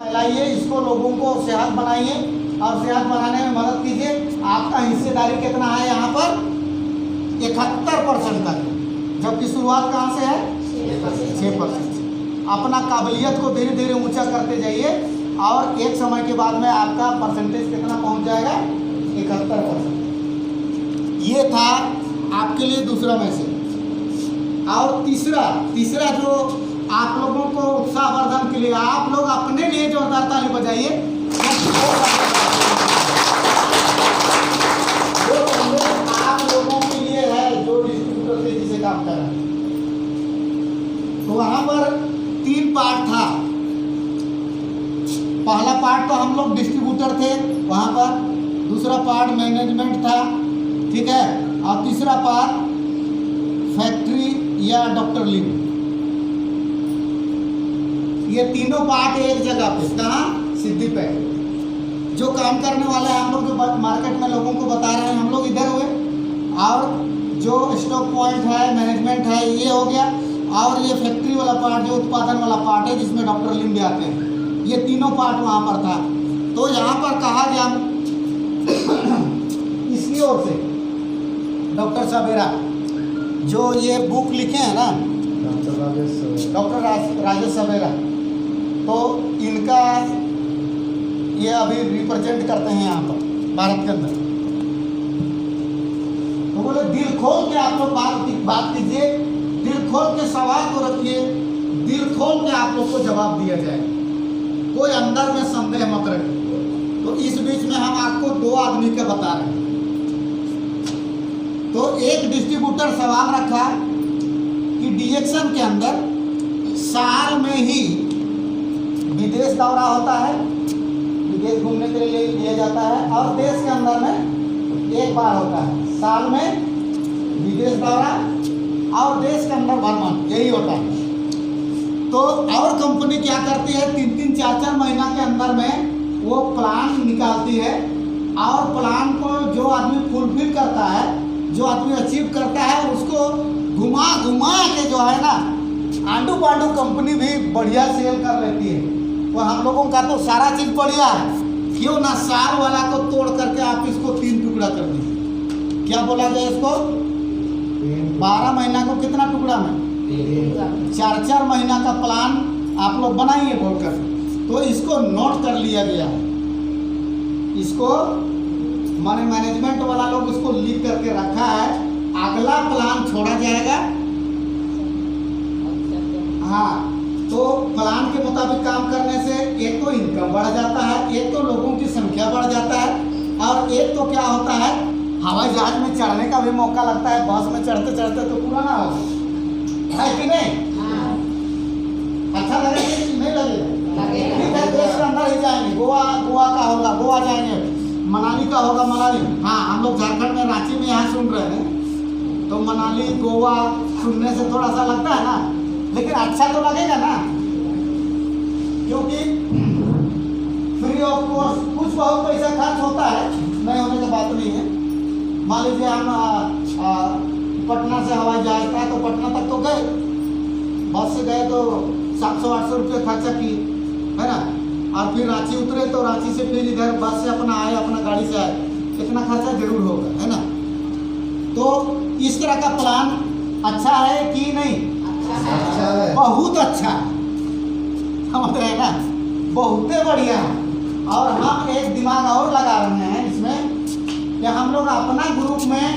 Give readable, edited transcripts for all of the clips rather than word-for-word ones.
फैलाइए, इसको लोगों को सेहत बनाइए और सेहत बनाने में मदद कीजिए। आपका हिस्सेदारी कितना है यहाँ पर? 71% तक, जबकि शुरुआत कहाँ से है? 6%। अपना काबिलियत को धीरे धीरे ऊंचा करते जाइए और एक समय के बाद में आपका परसेंटेज कितना पहुंच जाएगा? 71%। ये था आपके लिए दूसरा मैसेज। और तीसरा जो आप लोगों को उत्साहवर्धन के लिए, आप लोग अपने लिए जोरदार ताली बजाइए। आप लोगों के लिए है जो डिस्ट्रीब्यूटर तेजी से काम कर रहा है। तो वहां पर 3 पार्ट था। पहला पार्ट तो हम लोग डिस्ट्रीब्यूटर थे वहां पर, दूसरा पार्ट मैनेजमेंट था, ठीक है, और तीसरा पार्ट फैक्ट्री या डॉक्टर लिव। ये तीनों पार्ट एक जगह पे, कहाँ? सिद्दीपेट। जो काम करने वाले हैं हम लोग, जो मार्केट में लोगों को बता रहे हैं, हम लोग इधर हुए, और जो स्टॉक पॉइंट है, मैनेजमेंट है, ये हो गया, और ये फैक्ट्री वाला पार्ट, जो उत्पादन वाला पार्ट है जिसमें डॉक्टर लिम भी आते हैं, ये तीनों पार्ट वहाँ पर था। तो यहाँ पर कहा गया इसकी ओर से डॉक्टर सवेरा जो ये बुक लिखे हैं ना, डॉक्टर राजेश सवेरा, तो इनका ये अभी रिप्रेजेंट करते हैं यहाँ पर भारत के अंदर। तो बोले दिल खोल के आप लोग बात कीजिए, दिल खोल के सवाल को रखिए, दिल खोल के आप लोग को जवाब दिया जाए, कोई अंदर में संदेह मत रखिए। तो इस बीच में हम आपको 2 आदमी के बता रहे हैं। तो एक डिस्ट्रीब्यूटर सवाल रखा कि डीएक्शन के अंदर साल में ही विदेश दौरा होता है, विदेश घूमने के लिए लिया जाता है, और देश के अंदर में 1 बार होता है। साल में विदेश दौरा और देश के अंदर भ्रमण, यही होता है। तो और कंपनी क्या करती है, 3-3, 4-4 महीना के अंदर में वो प्लान निकालती है, और प्लान को जो आदमी फुलफिल करता है, जो आदमी अचीव करता है, उसको घुमा घुमा के जो है ना, आंडू पांडू कंपनी भी बढ़िया सेल कर लेती है। तो हम लोगों का तो सारा चीज़ बढ़िया है, क्यों ना साल वाला को तोड़ करके आप इसको 3 टुकड़ा कर दीजिए। क्या बोला जाए इसको? 12 महीना को कितना टुकड़ा में? 4-4 महीना का प्लान आप लोग बनाइए बोलकर। तो इसको नोट कर लिया गया है, इसको माने मैनेजमेंट वाला लोग उसको लिख करके रखा है। अगला प्लान छोड़ा जाएगा। हाँ, तो प्लान के मुताबिक काम करने से एक तो इनकम बढ़ जाता है, एक तो लोगों की संख्या बढ़ जाता है, और एक तो क्या होता है, हवाई जहाज में चढ़ने का भी मौका लगता है। बस में चढ़ते चढ़ते तो पूरा ना हो, है कि नहीं? अच्छा लगेगा कि नहीं लगेगा? ठीक है, देश के अंदर ही जाएंगे। गोवा का होगा, गोवा जाएंगे। मनाली का होगा, मनाली। हाँ, हम लोग झारखंड में रांची में यहाँ सुन रहे हैं, तो मनाली गोवा सुनने से थोड़ा सा लगता है ना, लेकिन अच्छा तो लगेगा ना, क्योंकि फ्री ऑफ कॉस्ट कुछ बहुत पैसा खर्च होता है, नहीं होने की बात नहीं है। मान लीजिए हम पटना से हवाई जहाज था, तो पटना तक तो गए, बस से गए तो 700-800 रुपये खर्चा किए, है ना, और फिर रांची उतरे तो रांची से फिर इधर बस से अपना आए, अपना गाड़ी से आए, कितना खर्चा जरूर होगा, है ना। तो इस तरह का प्लान अच्छा है कि नहीं? अच्छा है, बहुत अच्छा, समझ रहे हैं ना, बहुत बढ़िया है। और हम एक दिमाग और लगा रहे हैं इसमें कि हम लोग अपना ग्रुप में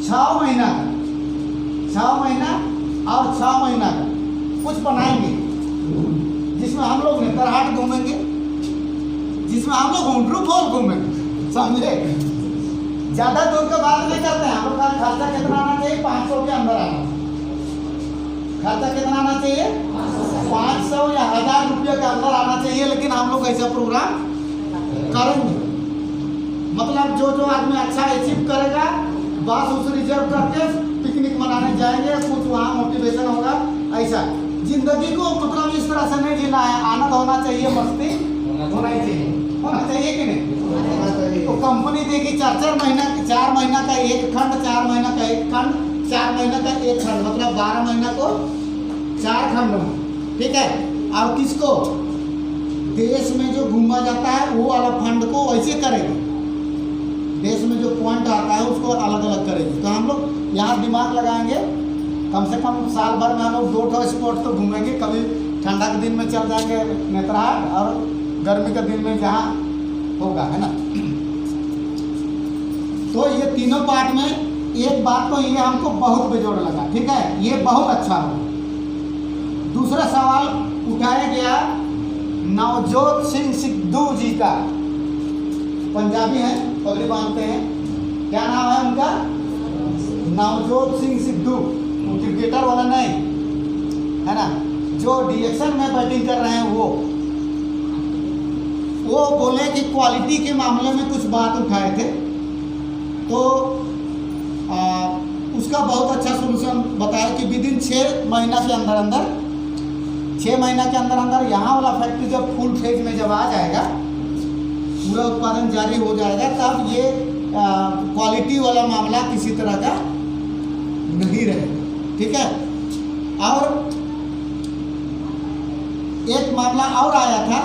6 महीना और 6 महीना का कुछ बनाएंगे, जिसमें हम लोग नेतरहाट घूमेंगे, जिसमें हम लोग हुंड्रू फॉल घूमेंगे, समझे? ज़्यादा दूर का बात नहीं करते हैं हम लोग का। खर्चा कितना आना चाहिए? 500 के अंदर आना। खर्चा कितना आना चाहिए? 500 या 1000 रुपये के अंदर आना चाहिए। लेकिन हम लोग ऐसा प्रोग्राम करेंगे, मतलब जो आदमी अच्छा अचीव करेगा, बस उस रिजर्व करके पिकनिक मनाने जाएंगे, कुछ वहाँ मोटिवेशन होगा। ऐसा जिंदगी को मतलब इस तरह से नहीं जीना है, आनंद होना चाहिए, मस्ती होना चाहिए कि नहीं? तो कंपनी देगी 4 महीना का एक खंड, 4 महीना का एक खंड, 4 महीना का एक खंड, मतलब 12 महीना को 4 खंड में, ठीक है। और किसको? देश में जो घूमा जाता है वो वाला फंड को वैसे करेगी, देश में जो पॉइंट आता है उसको अलग अलग करेगी। तो हम लोग यहाँ दिमाग लगाएंगे, कम से कम साल भर में हम लोग 2 स्पॉट तो घूमेंगे। कभी ठंडा के दिन में चल जाएंगे नेत्राहाट, और गर्मी के दिन में जहाँ होगा, है ना। तो ये तीनों पार्ट में एक बात तो ये हमको बहुत बेजोड़ लगा, ठीक है, ये बहुत अच्छा हो। दूसरा सवाल उठाया गया नवजोत सिंह सिद्धू जी का, पंजाबी हैं, पगड़ी बांधते हैं, क्या नाम है उनका? नवजोत सिंह सिद्धू, क्रिकेटर वाला नहीं, है ना, जो डीएक्शन में बैटिंग कर रहे हैं वो बोले कि क्वालिटी के मामले में कुछ बात उठाए थे, तो उसका बहुत अच्छा सोल्यूशन बताया कि विदिन 6 महीना के अंदर अंदर 6 महीना के अंदर अंदर यहाँ वाला फैक्ट्री जब फुल फेज में जब आ जाएगा, पूरा उत्पादन जारी हो जाएगा, तब ये क्वालिटी वाला मामला किसी तरह का नहीं रहेगा, ठीक है। और एक मामला और आया था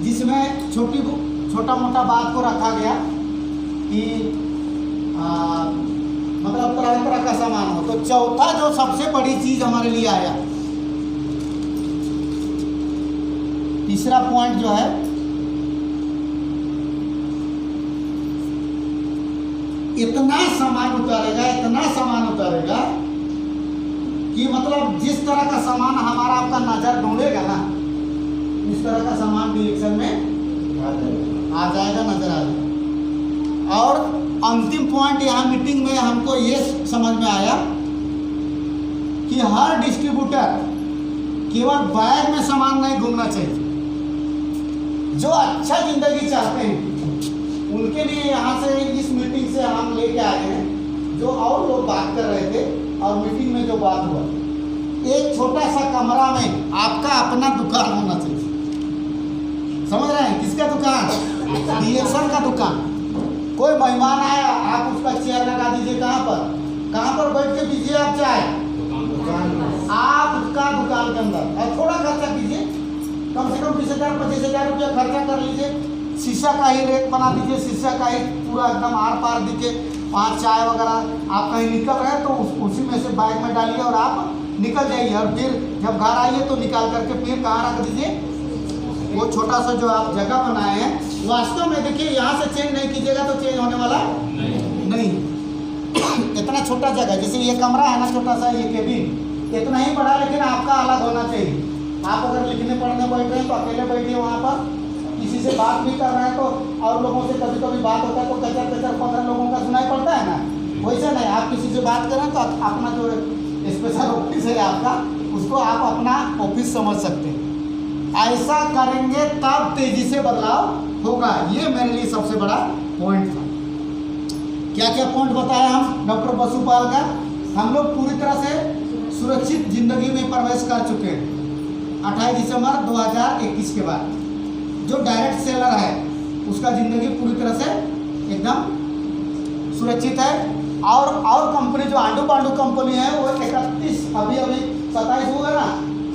जिसमें छोटा मोटा बात को रखा गया कि मतलब तरह तरह का सामान हो। तो चौथा जो सबसे बड़ी चीज हमारे लिए आया, तीसरा पॉइंट जो है, इतना सामान उतारेगा कि मतलब जिस तरह का सामान हमारा आपका नजर ढूंढेगा ना, इस तरह का सामान डिरेक्शन में आ जाएगा, नजर आ जाएगा। और अंतिम पॉइंट यहाँ मीटिंग में हमको ये समझ में आया कि हर डिस्ट्रीब्यूटर केवल बैग में सामान नहीं घूमना चाहिए। जो अच्छा जिंदगी चाहते हैं उनके लिए यहाँ से इस मीटिंग से हम लेके आए हैं, जो और लोग बात कर रहे थे और मीटिंग में जो बात हुआ, एक छोटा सा कमरा में आपका अपना दुकान होना चाहिए। समझ रहे हैं? किसका दुकान? डीएक्शन का दुकान। कोई मेहमान आया, आप उसका चेयर लगा दीजिए, कहाँ पर बैठ के पीजिए आप चाय, आपका दुकान के अंदर, और थोड़ा खर्चा कीजिए, कम से कम 20,000-25,000 रुपया खर्चा कर लीजिए। शीशा का ही रेक बना दीजिए, शीशा का ही पूरा एकदम आर पार दिखे, वहाँ चाय वगैरह आप कहीं निकल रहे तो उसी में से बैग में डालिए और आप निकल जाइए, और फिर जब घर आइए तो निकाल करके फिर कहाँ रख दीजिए, वो छोटा सा जो आप जगह बनाए हैं। वास्तव में देखिए, यहाँ से चेंज नहीं कीजिएगा तो चेंज होने वाला नहीं। इतना छोटा जगह, जैसे ये कमरा है ना छोटा सा, ये केबिन इतना ही बड़ा, लेकिन आपका अलग होना चाहिए। आप अगर लिखने पढ़ने बैठ रहे हैं तो अकेले बैठिए वहाँ पर, किसी से बात भी कर रहे हैं तो और लोगों से कभी कभी बात होता है तो कचर 15 लोगों का सुनाई पड़ता है ना, वैसे नहीं, आप किसी से बात करें तो अपना जो स्पेशल ऑफिस है आपका, उसको आप अपना ऑफिस समझ सकते हैं। ऐसा करेंगे तब तेजी से बदलाव होगा। ये मेरे लिए सबसे बड़ा पॉइंट था। क्या क्या पॉइंट बताया हम डॉक्टर बसुपाल का? हम लोग पूरी तरह से सुरक्षित जिंदगी में प्रवेश कर चुके हैं 28 दिसंबर 2021 के बाद। जो डायरेक्ट सेलर है उसका ज़िंदगी पूरी तरह से एकदम सुरक्षित है। और कंपनी जो आंडू पांडू कंपनी है वो 31 अभी 27 होगा ना,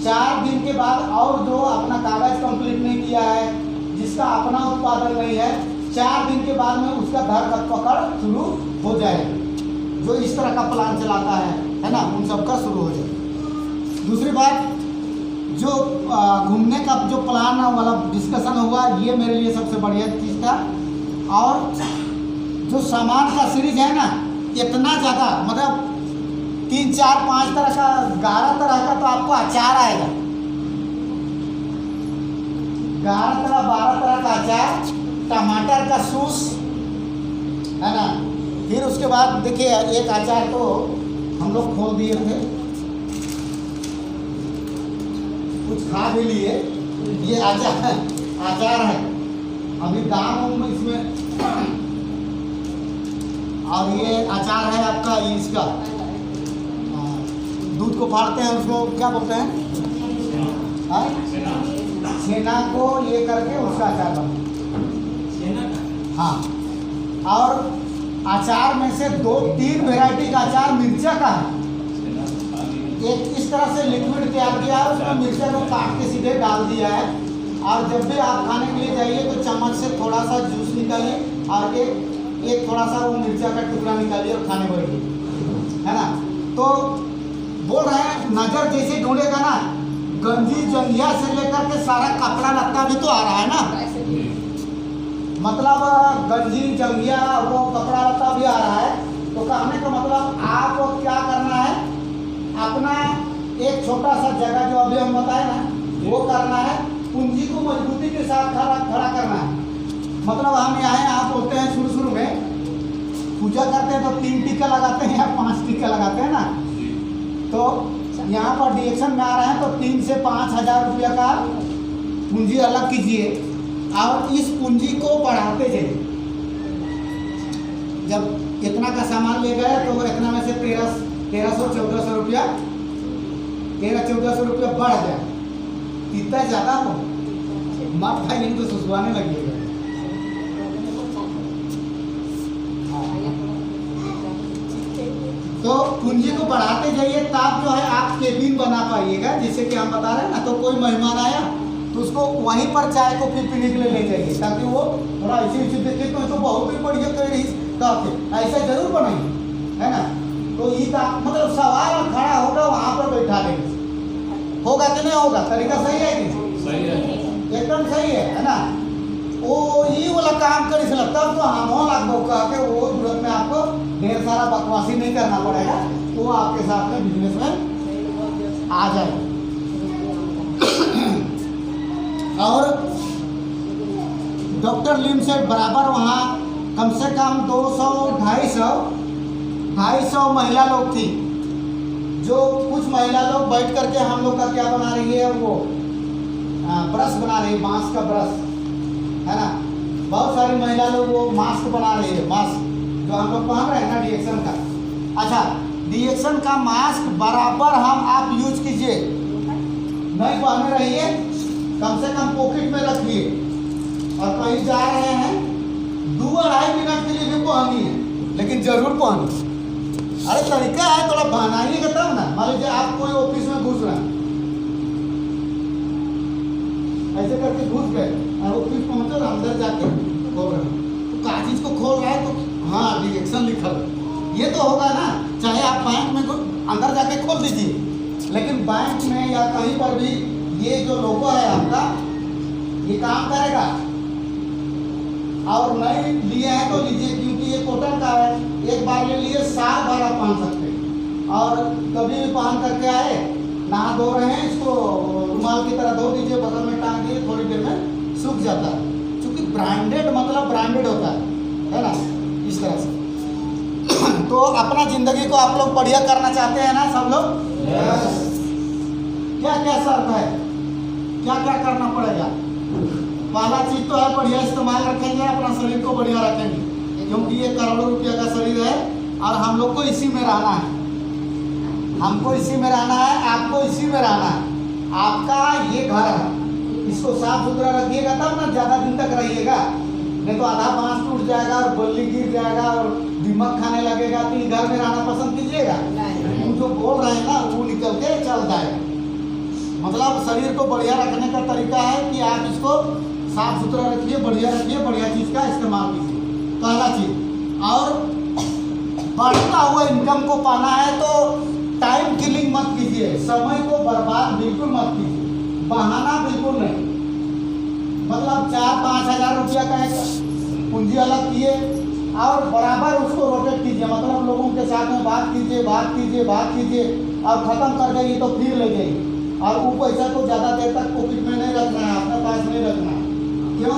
4 दिन के बाद, और जो अपना कागज़ कंप्लीट नहीं किया है, जिसका अपना उत्पादन नहीं है, 4 दिन के बाद में उसका धरपकड़ शुरू हो जाएगी। जो इस तरह का प्लान चलाता है ना, उन सबका शुरू हो जाएगा। दूसरी बात, जो घूमने का जो प्लान वाला डिस्कशन हुआ, ये मेरे लिए सबसे बढ़िया चीज़ था। और जो सामान का सीरीज है ना, इतना ज़्यादा, मतलब 3, 4, 5 तरह का, 11 तरह का तो आपको अचार आएगा, 11 तरह 12 तरह का अचार, टमाटर का सूस, है ना। फिर उसके बाद देखिए, एक अचार तो हम लोग खोल दिए थे, कुछ खा भी लिए। ये अचार है, अभी दाम इसमें, और ये अचार है आपका इसका, दूध को फाड़ते हैं, उसको क्या बोलते हैं, छेना को ये करके उसका अचार बनता है। हाँ, और अचार में से 2-3 वैरायटी का अचार मिर्चा का है। एक इस तरह से लिक्विड तैयार किया है, उसमें मिर्चा को काट के सीधे डाल दिया है, और जब भी आप खाने के लिए जाइए तो चम्मच से थोड़ा सा जूस निकालिए और एक थोड़ा सा वो मिर्चा का टुकड़ा निकालिए और खाने बैठिए, है ना। तो बोल रहे हैं नजर जैसे ढूंढेगा ना, गंजी जंघिया से लेकर के सारा कपड़ा लत्ता भी तो आ रहा है ना, मतलब गंजी जंघिया वो कपड़ा लत्ता भी आ रहा है। तो कहने का मतलब आपको क्या करना है, अपना एक छोटा सा जगह जो अभी हम बताए ना वो करना है, पूंजी को मजबूती के साथ खड़ा करना है। मतलब हम यहाँ बोलते हैं शुरू में पूजा करते हैं तो 3 टीका लगाते हैं या 5 टीका लगाते हैं ना, तो यहाँ पर डिएक्शन में आ रहे हैं तो 3 से 5 हज़ार रुपया का पूंजी अलग कीजिए और इस पूंजी को बढ़ाते जाइए। जब इतना का सामान ले गए तो इतना में से 1300-1400 रुपया 1300-1400 रुपया बढ़ जाए, इतना ज़्यादा हो मत खाइए तो सुसवाने लगेगा। तो पूंजी को बढ़ाते जाइए तब जो है आप केबिन बना पाइएगा। जैसे कि हम बता रहे हैं ना, तो कोई मेहमान आया तो उसको वहीं पर चाय कॉफी पीने के लिए ले जाइए ताकि वो थोड़ा ऐसे देखे तो बहुत ही बढ़िया कर रही कहते ऐसा जरूर बनाइए, है ना। तो ये मतलब सवाल खड़ा होगा वहाँ पर बैठा देंगे, होगा कि नहीं होगा, तरीका सही है कि सही है, एकदम सही है ना। वो ये वाला काम कर इसलिए तब तो हम लगभग कह के वो तुरंत में आपको ढेर सारा बकवासी नहीं करना पड़ेगा, तो आपके साथ में बिजनेस में आ जाए। और डॉक्टर लिमसेट बराबर वहाँ कम से कम 200-250 महिला लोग थी, जो कुछ महिला लोग बैठ करके हम लोग का क्या बना रही है, वो ब्रश बना रही है, बांस का ब्रश, है ना। बहुत सारी महिला लोग वो मास्क बना रही है, मास्क जो हम लोग पहन रहे हैं ना डिएक्शन का। अच्छा, डिएक्शन का मास्क बराबर आप यूज कीजिए, नहीं पहने रहिए, कम से कम पॉकेट में रखिए। और कहीं जा रहे हैं 2-2.5 मिनट के लिए भी पहनिए, लेकिन जरूर पहनिए। अरे तरीका है, थोड़ा बनाइएगा तब ना। मान लीजिए आप कोई ऑफिस में घुस रहे हैं, ऐसे करके घुस गए और ऑफिस पहुंचे और अंदर जाके खोल रहे हैं, तो का चीज को खोल रहा है तो हाँ डिएक्शन लिखा है, ये तो होगा ना। चाहे आप बैंक में अंदर जाके खोल दीजिए, लेकिन बैंक में या कहीं पर भी ये जो लोगो है आपका, ये काम करेगा। और नहीं लिए हैं तो लीजिए, क्योंकि ये कॉटन का है, एक बार ले लिए साल भर आप पहन सकते हैं। और कभी भी पहन करके आए, नहा धो रहे हैं, इसको रुमाल की तरह धो दीजिए, बगल में टांग दीजिए, थोड़ी देर में सूख जाता है। क्योंकि ब्रांडेड मतलब ब्रांडेड होता है ना, इस तरह से। तो अपना जिंदगी को आप लोग बढ़िया करना चाहते हैं ना सब लोग? क्या क्या शर्त है, क्या क्या करना पड़ेगा? पहला चीज तो है बढ़िया इस्तेमाल रखेंगे, अपना शरीर को बढ़िया रखेंगे, क्योंकि ये करोड़ों रुपया का शरीर है और हम लोग को इसी में रहना है। हमको इसी में रहना है, आपको इसी में रहना है। आपका ये घर है, इसको साफ सुथरा रखिएगा तब ना ज़्यादा दिन तक रहिएगा, नहीं तो आधा बांस टूट जाएगा और बल्ली गिर जाएगा और दिमाग खाने लगेगा। तो घर में रहना पसंद कीजिएगा? हम जो बोल रहे हैं ना वो निकल के चल जाएगा। मतलब शरीर को बढ़िया रखने का तरीका है कि आप इसको साफ सुथरा रखिए, बढ़िया रखिए, बढ़िया चीज़ का इस्तेमाल कीजिए, पहला चीज़। और बढ़ता हुआ इनकम को पाना है तो टाइम किलिंग मत कीजिए, समय को बर्बाद बिल्कुल मत कीजिए, बहाना बिल्कुल नहीं। मतलब 4-5 हज़ार रुपया का एक पूंजी अलग किए और बराबर उसको रोटेट कीजिए। मतलब लोगों के साथ में बात कीजिए और ख़त्म कर जाइए तो फिर ले जाइए। और वो पैसा को ज़्यादा देर तक पॉकेट में नहीं रखना है, अपने पास नहीं रखना है। क्यों?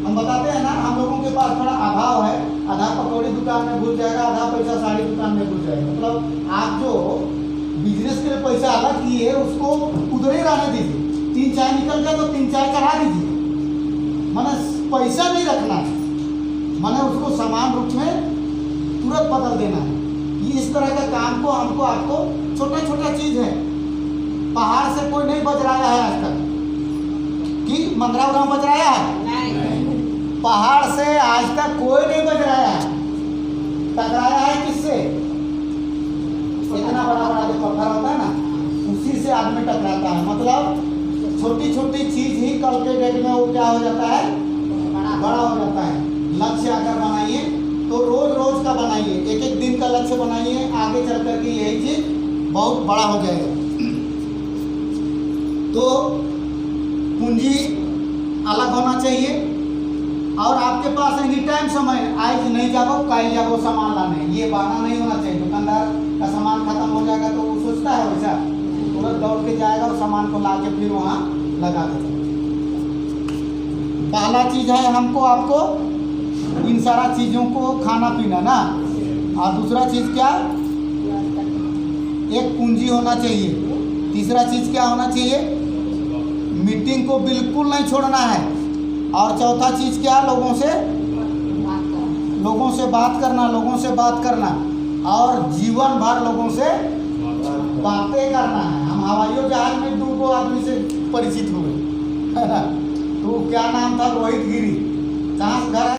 हम बताते हैं ना, हम लोगों के पास थोड़ा अभाव है, आधा पकौड़ी दुकान में घुस जाएगा, आधा पैसा साड़ी दुकान में घुस जाएगा। मतलब आप जो बिजनेस के लिए पैसा अलग किए उसको उधर ही रहने दीजिए। 3 चाय निकल गया तो 3 चाय चढ़ा दीजिए, माने पैसा नहीं रखना है, माने उसको समान रूप में तुरंत बदल देना है। ये इस तरह का काम को हमको आपको छोटा छोटा चीज़ है। पहाड़ से कोई नहीं बजराया है आज तक कि मंगरा बजराया है? नहीं। पहाड़ से आज तक कोई नहीं बजराया है। टकराया है किससे? इतना बड़ा बड़ा जो पत्थर होता है ना, उसी से आदमी टकराता है। मतलब छोटी छोटी चीज ही कल के डेट में वो क्या हो जाता है, बड़ा हो जाता है। लक्ष्य अगर बनाइए तो रोज रोज का बनाइए, एक एक दिन का लक्ष्य बनाइए, आगे चल करके यही चीज बहुत बड़ा हो जाएगा। तो पूंजी अलग होना चाहिए और आपके पास एनी टाइम समय, आज नहीं जाबो कल जाबो सामान लाने, ये बहाना नहीं होना चाहिए। दुकानदार का सामान खत्म हो जाएगा तो वो सोचता है वैसा, तुरंत दौड़ के जाएगा और सामान को ला के फिर वहाँ लगा देगा। पहला चीज है हमको आपको इन सारा चीज़ों को खाना पीना ना, और दूसरा चीज़ क्या, एक पूंजी होना चाहिए। तीसरा चीज़ क्या होना चाहिए, मीटिंग को बिल्कुल नहीं छोड़ना है। और चौथा चीज़ क्या, लोगों से बात करना और जीवन भर लोगों से बातें करना है। हम हवाई जहाज में 2 आदमी से परिचित हुए, है ना, तो क्या नाम था, रोहित गिरी, कहाँ घर है।